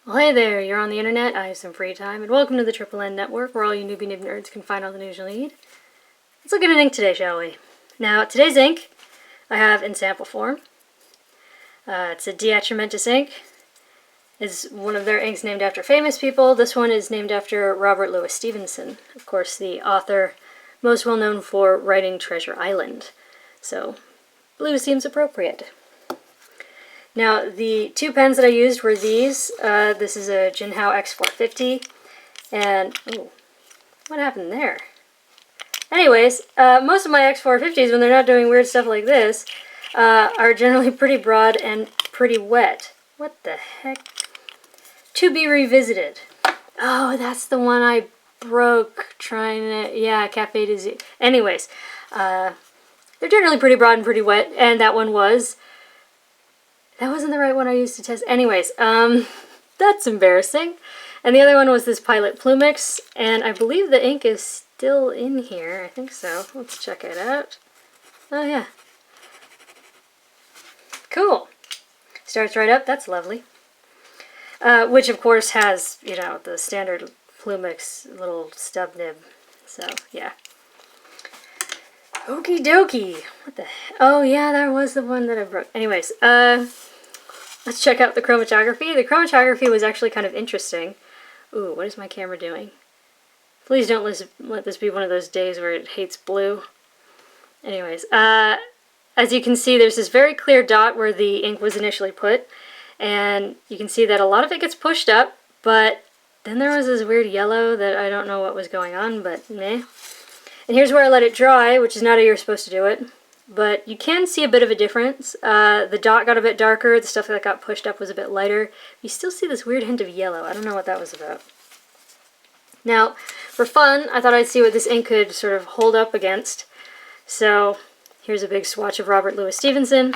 Well, hey there, you're on the internet, I have some free time, and welcome to the Triple N Network, where all you newbie nib nerds can find all the news you'll need. Let's look at an ink today, shall we? Now, today's ink I have in sample form. It's a DeAtramentis ink. It's one of their inks named after famous people. This one is named after Robert Louis Stevenson, of course the author most well known for writing Treasure Island. So, blue seems appropriate. Now, the two pens that I used were these. This is a JinHao X450, and, ooh, what happened there? Anyways, most of my X450s, when they're not doing weird stuff like this, are generally pretty broad and pretty wet. What the heck? To be revisited. Oh, that's the one I broke trying to, yeah, Cafe de Z. Anyways, they're generally pretty broad and pretty wet, and that one was. That wasn't the right one I used to test. Anyways, that's embarrassing. And the other one was this Pilot Plumix, and I believe the ink is still in here. I think so. Let's check it out. Oh, yeah. Cool. Starts right up. That's lovely. Which, of course, has, you know, the standard Plumix little stub nib. So, yeah. Okie dokie. What the heck? Oh, yeah, that was the one that I broke. Anyways, let's check out the chromatography. The chromatography was actually kind of interesting. Ooh, what is my camera doing? Please don't let this be one of those days where it hates blue. Anyways, as you can see, there's this very clear dot where the ink was initially put. And you can see that a lot of it gets pushed up, but then there was this weird yellow that I don't know what was going on, but meh. And here's where I let it dry, which is not how you're supposed to do it. But you can see a bit of a difference. The dot got a bit darker, the stuff that got pushed up was a bit lighter. You still see this weird hint of yellow. I don't know what that was about. Now, for fun, I thought I'd see what this ink could sort of hold up against. So, here's a big swatch of Robert Louis Stevenson.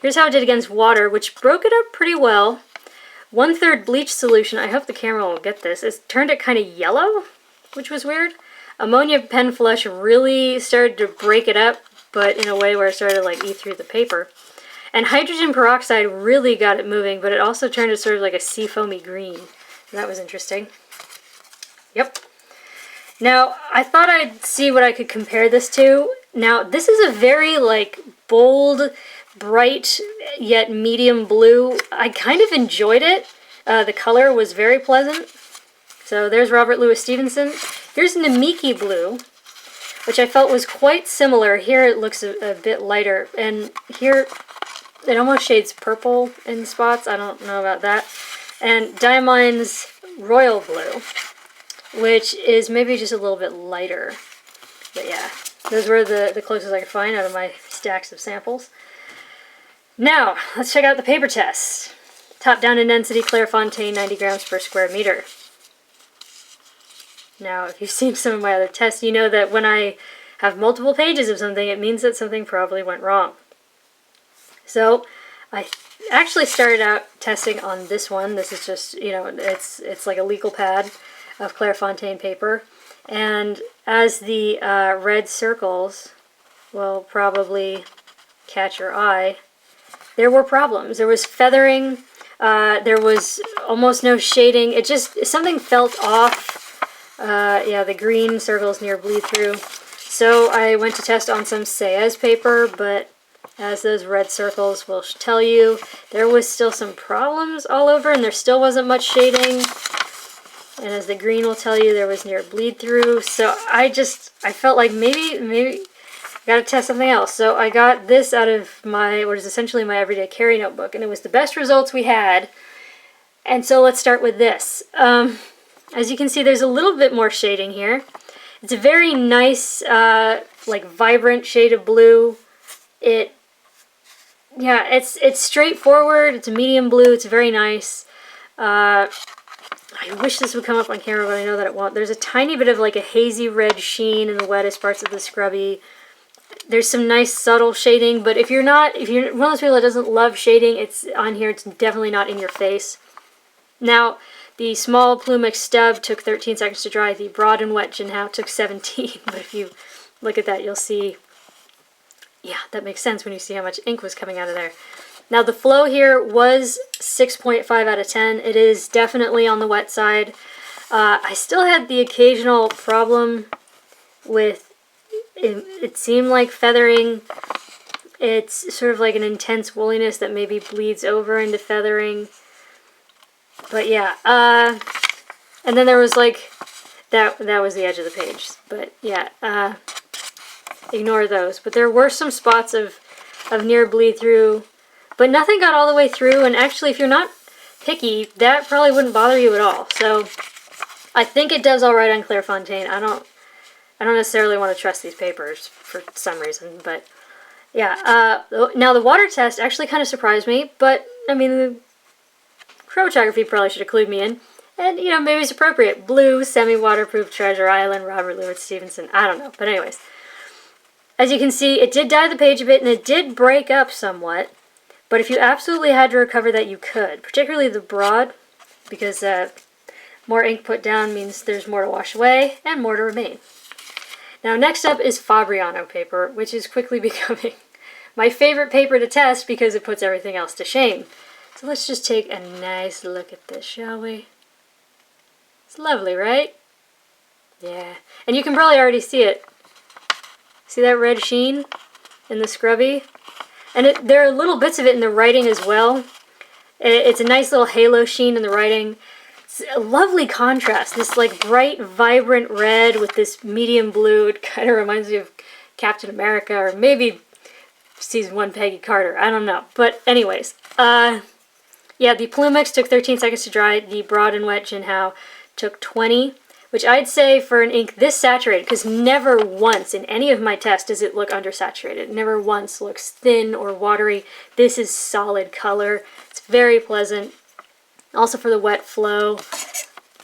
Here's how it did against water, which broke it up pretty well. 1/3 bleach solution, I hope the camera will get this, it turned it kind of yellow, which was weird. Ammonia pen flush really started to break it up, but in a way where it started to like eat through the paper. And hydrogen peroxide really got it moving, but it also turned it sort of like a seafoamy green. That was interesting. Yep. Now, I thought I'd see what I could compare this to. Now, this is a very like bold, bright, yet medium blue. I kind of enjoyed it. The color was very pleasant. So there's Robert Louis Stevenson. Here's Namiki blue, which I felt was quite similar. Here it looks a bit lighter, and here it almost shades purple in spots. I don't know about that. And Diamine's Royal Blue, which is maybe just a little bit lighter. But yeah, those were the closest I could find out of my stacks of samples. Now, let's check out the paper test. Top down in density, Clairefontaine, 90 grams per square meter. Now, if you've seen some of my other tests, you know that when I have multiple pages of something, it means that something probably went wrong. So, I actually started out testing on this one. This is just, you know, it's like a legal pad of Clairefontaine paper. And as the red circles will probably catch your eye, there were problems. There was feathering, there was almost no shading. It just, something felt off. Yeah, the green circles near bleed through. So I went to test on some Saez paper, but as those red circles will tell you, there was still some problems all over, and there still wasn't much shading. And as the green will tell you, there was near bleed through. So I felt like maybe I gotta test something else. So I got this out of my, what is essentially my everyday carry notebook, and it was the best results we had. And so let's start with this. As you can see, there's a little bit more shading here. It's a very nice, like vibrant shade of blue. Yeah, it's straightforward. It's a medium blue. It's very nice. I wish this would come up on camera, but I know that it won't. There's a tiny bit of like a hazy red sheen in the wettest parts of the scrubby. There's some nice subtle shading, but if you're one of those people that doesn't love shading, it's on here. It's definitely not in your face. Now, the small Plumix stub took 13 seconds to dry. The broad and wet JinHao took 17. But if you look at that, you'll see, yeah, that makes sense when you see how much ink was coming out of there. Now the flow here was 6.5 out of 10. It is definitely on the wet side. I still had the occasional problem with, it seemed like feathering. It's sort of like an intense woolliness that maybe bleeds over into feathering. But yeah, and then there was like, that was the edge of the page. But yeah, ignore those. But there were some spots of near bleed through, but nothing got all the way through. And actually, if you're not picky, that probably wouldn't bother you at all. So I think it does all right on Clairefontaine. I don't necessarily want to trust these papers for some reason, but yeah. Now the water test actually kind of surprised me, but I mean, the chromatography probably should have clued me in. And, you know, maybe it's appropriate. Blue, semi-waterproof, Treasure Island, Robert Louis Stevenson. I don't know. But anyways, as you can see, it did dye the page a bit, and it did break up somewhat. But if you absolutely had to recover that, you could. Particularly the broad, because more ink put down means there's more to wash away and more to remain. Now, next up is Fabriano paper, which is quickly becoming my favorite paper to test because it puts everything else to shame. So let's just take a nice look at this, shall we? It's lovely, right? Yeah. And you can probably already see it. See that red sheen in the scrubby? And there are little bits of it in the writing as well. It's a nice little halo sheen in the writing. It's a lovely contrast. This like bright, vibrant red with this medium blue. It kind of reminds me of Captain America, or maybe season 1 Peggy Carter. I don't know. But anyways, yeah, the Plumix took 13 seconds to dry. The broad and wet JinHao took 20, which I'd say for an ink this saturated, because never once in any of my tests does it look undersaturated. It never once looks thin or watery. This is solid color. It's very pleasant. Also for the wet flow.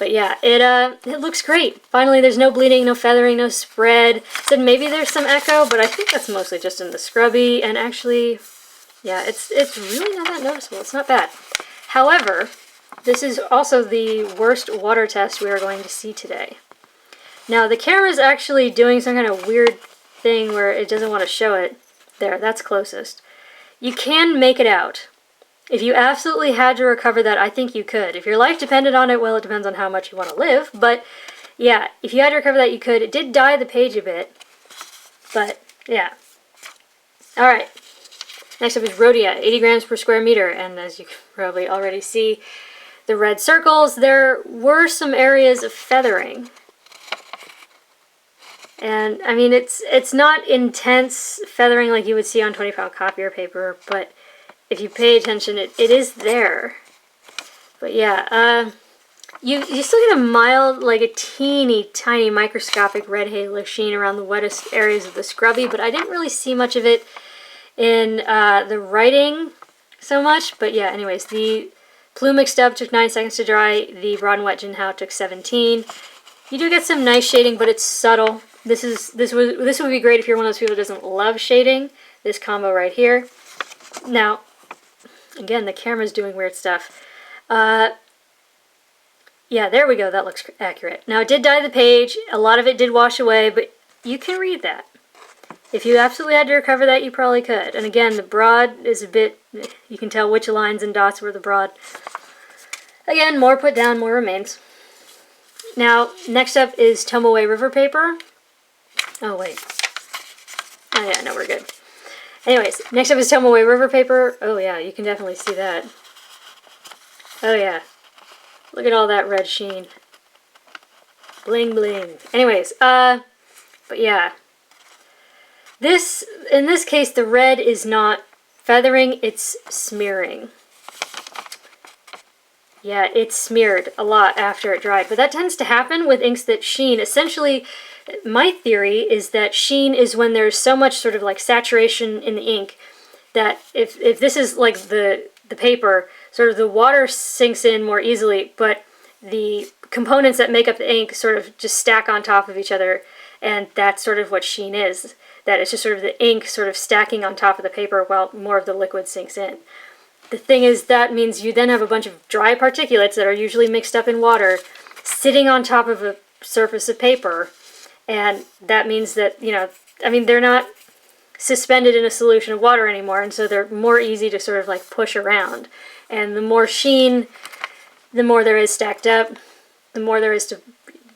But yeah, it looks great. Finally, there's no bleeding, no feathering, no spread. Said maybe there's some echo, but I think that's mostly just in the scrubby. And actually, yeah, it's really not that noticeable. It's not bad. However, this is also the worst water test we are going to see today. Now, the camera's actually doing some kind of weird thing where it doesn't want to show it. There, that's closest. You can make it out. If you absolutely had to recover that, I think you could. If your life depended on it, well, it depends on how much you want to live. But yeah, if you had to recover that, you could. It did dye the page a bit. But yeah. Alright. Next up is Rhodia, 80 grams per square meter. And as you can probably already see, the red circles, there were some areas of feathering. And, I mean, it's not intense feathering like you would see on 20-pound copier paper, but if you pay attention, it is there. But yeah, you still get a mild, like a teeny tiny microscopic red halo sheen around the wettest areas of the scrubby, but I didn't really see much of it in the writing so much. But yeah, anyways, the Plumix Stub took 9 seconds to dry. The broad and wet JinHao took 17. You do get some nice shading, but it's subtle. This would be great if you're one of those people who doesn't love shading. This combo right here. Now, again, the camera's doing weird stuff. Yeah, there we go. That looks accurate. Now, it did dye the page. A lot of it did wash away, but you can read that. If you absolutely had to recover that, you probably could. And again, the broad is a bit, you can tell which lines and dots were the broad. Again, more put down, more remains. Now, next up is Tomoe River paper. Oh, wait. Oh, yeah, no, we're good. Anyways, next up is Tomoe River paper. Oh, yeah, you can definitely see that. Oh, yeah. Look at all that red sheen. Bling, bling. Anyways, but yeah. In this case, the red is not feathering, it's smearing. Yeah, it's smeared a lot after it dried, but that tends to happen with inks that sheen. Essentially, my theory is that sheen is when there's so much sort of like saturation in the ink that if this is like the paper, sort of the water sinks in more easily, but the components that make up the ink sort of just stack on top of each other, and that's sort of what sheen is. That it's just sort of the ink sort of stacking on top of the paper while more of the liquid sinks in. The thing is, that means you then have a bunch of dry particulates that are usually mixed up in water sitting on top of a surface of paper, and that means that, you know, I mean, they're not suspended in a solution of water anymore, and so they're more easy to sort of like push around. And the more sheen, the more there is stacked up, the more there is to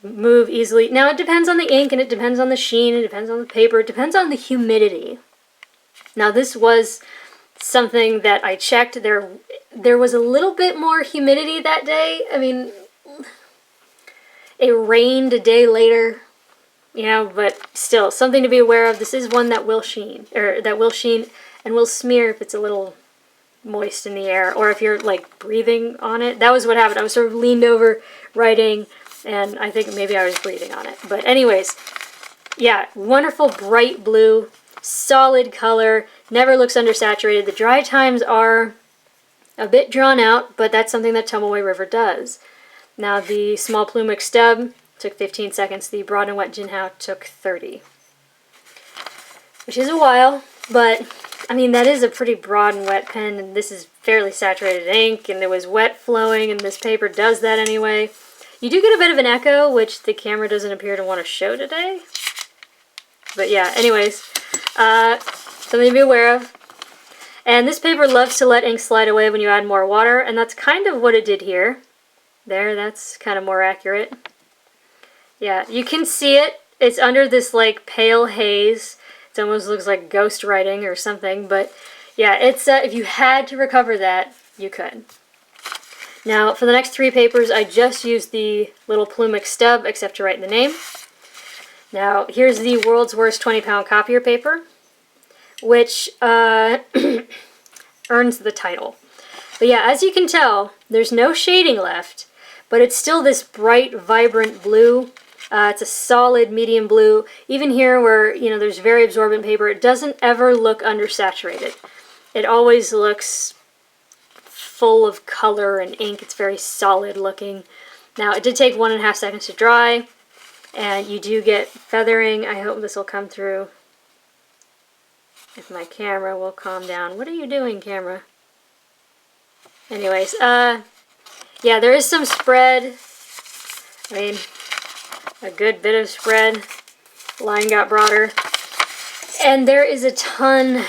move easily. Now it depends on the ink, and it depends on the sheen, it depends on the paper, it depends on the humidity. Now this was something that I checked. There was a little bit more humidity that day. I mean, it rained a day later, you know, but still something to be aware of. This is one that will sheen, and will smear if it's a little moist in the air, or if you're like breathing on it. That was what happened. I was sort of leaned over writing, and I think maybe I was breathing on it. But anyways, yeah, wonderful bright blue, solid color, never looks undersaturated. The dry times are a bit drawn out, but that's something that Tomoe River does. Now the small Plumix stub took 15 seconds. The broad and wet JinHao took 30. Which is a while, but I mean, that is a pretty broad and wet pen, and this is fairly saturated ink, and there was wet flowing, and this paper does that anyway. You do get a bit of an echo, which the camera doesn't appear to want to show today. But yeah, anyways, something to be aware of. And this paper loves to let ink slide away when you add more water, and that's kind of what it did here. There, that's kind of more accurate. Yeah, you can see it. It's under this like pale haze. It almost looks like ghost writing or something, but yeah, it's if you had to recover that, you could. Now, for the next 3 papers, I just used the little Plumix stub, except to write the name. Now, here's the world's worst 20-pound copier paper, which earns the title. But yeah, as you can tell, there's no shading left, but it's still this bright, vibrant blue. It's a solid medium blue. Even here where, you know, there's very absorbent paper, it doesn't ever look undersaturated. It always looks full of color and ink. It's very solid looking. Now, it did take 1.5 seconds to dry, and you do get feathering. I hope this will come through. If my camera will calm down. What are you doing, camera? Anyways, yeah, there is some spread. I mean, a good bit of spread. Line got broader. And there is a ton,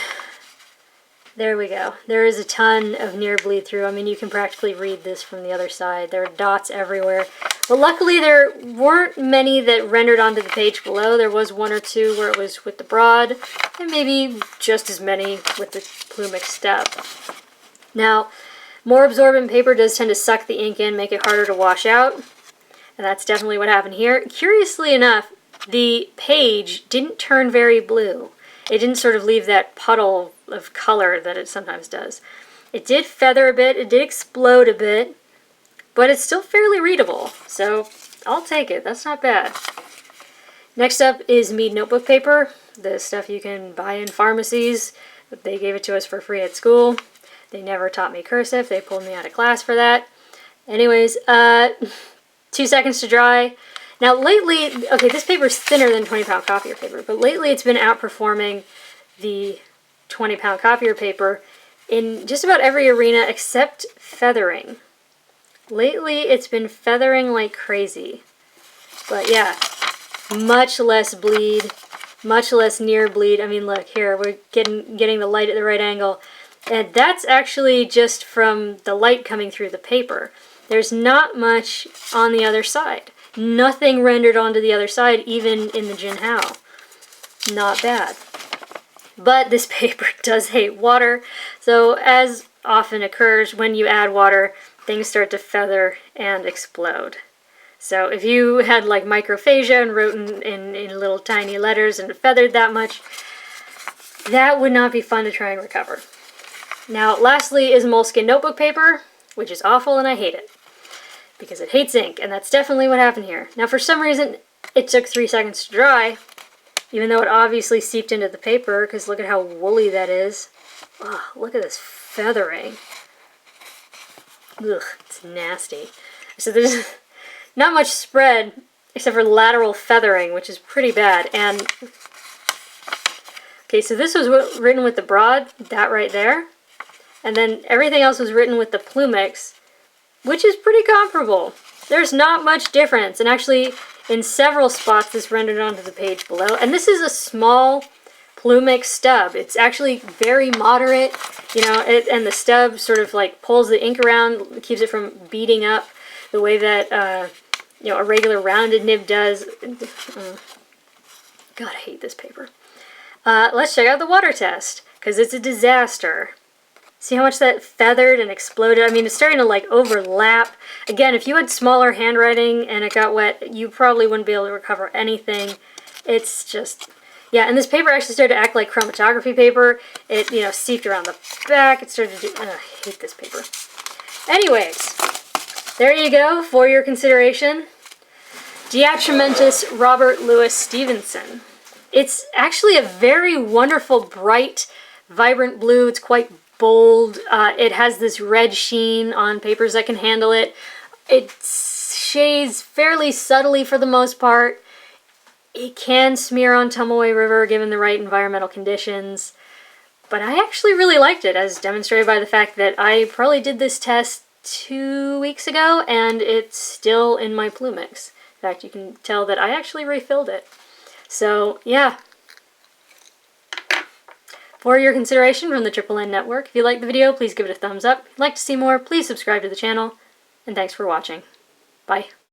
there we go. There is a ton of near bleed through. I mean, you can practically read this from the other side. There are dots everywhere. But luckily there weren't many that rendered onto the page below. There was 1 or 2 where it was with the broad, and maybe just as many with the Plumix stub. Now, more absorbent paper does tend to suck the ink in, make it harder to wash out. And that's definitely what happened here. Curiously enough, the page didn't turn very blue. It didn't sort of leave that puddle of color that it sometimes does. It did feather a bit, it did explode a bit, but it's still fairly readable. So I'll take it, that's not bad. Next up is Mead Notebook Paper, the stuff you can buy in pharmacies. They gave it to us for free at school. They never taught me cursive, they pulled me out of class for that. Anyways, 2 seconds to dry. Now lately, okay, this paper is thinner than 20-pound copier paper, but lately it's been outperforming the 20-pound copier paper in just about every arena except feathering. Lately it's been feathering like crazy. But yeah, much less bleed, much less near bleed. I mean, look here, we're getting the light at the right angle. And that's actually just from the light coming through the paper. There's not much on the other side. Nothing rendered onto the other side, even in the JinHao. Not bad. But this paper does hate water, so as often occurs when you add water, things start to feather and explode. So if you had like microphagia and wrote in little tiny letters and feathered that much, that would not be fun to try and recover. Now, lastly is Moleskine notebook paper, which is awful and I hate it. Because it hates ink, and that's definitely what happened here. Now, for some reason, it took 3 seconds to dry, even though it obviously seeped into the paper, because look at how woolly that is. Oh, look at this feathering. Ugh, it's nasty. So there's not much spread, except for lateral feathering, which is pretty bad. And okay, so this was written with the broad, that right there. And then everything else was written with the Plumix, which is pretty comparable. There's not much difference, and actually in several spots this rendered onto the page below. And this is a small Plumix Stub. It's actually very moderate, you know, and the stub sort of like pulls the ink around, keeps it from beating up the way that, you know, a regular rounded nib does. God, I hate this paper. Let's check out the water test, because it's a disaster. See how much that feathered and exploded? I mean, it's starting to like overlap. Again, if you had smaller handwriting and it got wet, you probably wouldn't be able to recover anything. It's just, yeah, and this paper actually started to act like chromatography paper. It, you know, seeped around the back. It started to do, I hate this paper. Anyways, there you go for your consideration. DeAtramentis Robert Louis Stevenson. It's actually a very wonderful, bright, vibrant blue. It's quite bold. It has this red sheen on papers that can handle it. It shades fairly subtly for the most part. It can smear on Tomoe River given the right environmental conditions. But I actually really liked it, as demonstrated by the fact that I probably did this test 2 weeks ago and it's still in my Plumix. In fact, you can tell that I actually refilled it. So, yeah. For your consideration from the Triple N Network, if you liked the video, please give it a thumbs up. If you'd like to see more, please subscribe to the channel. And thanks for watching. Bye.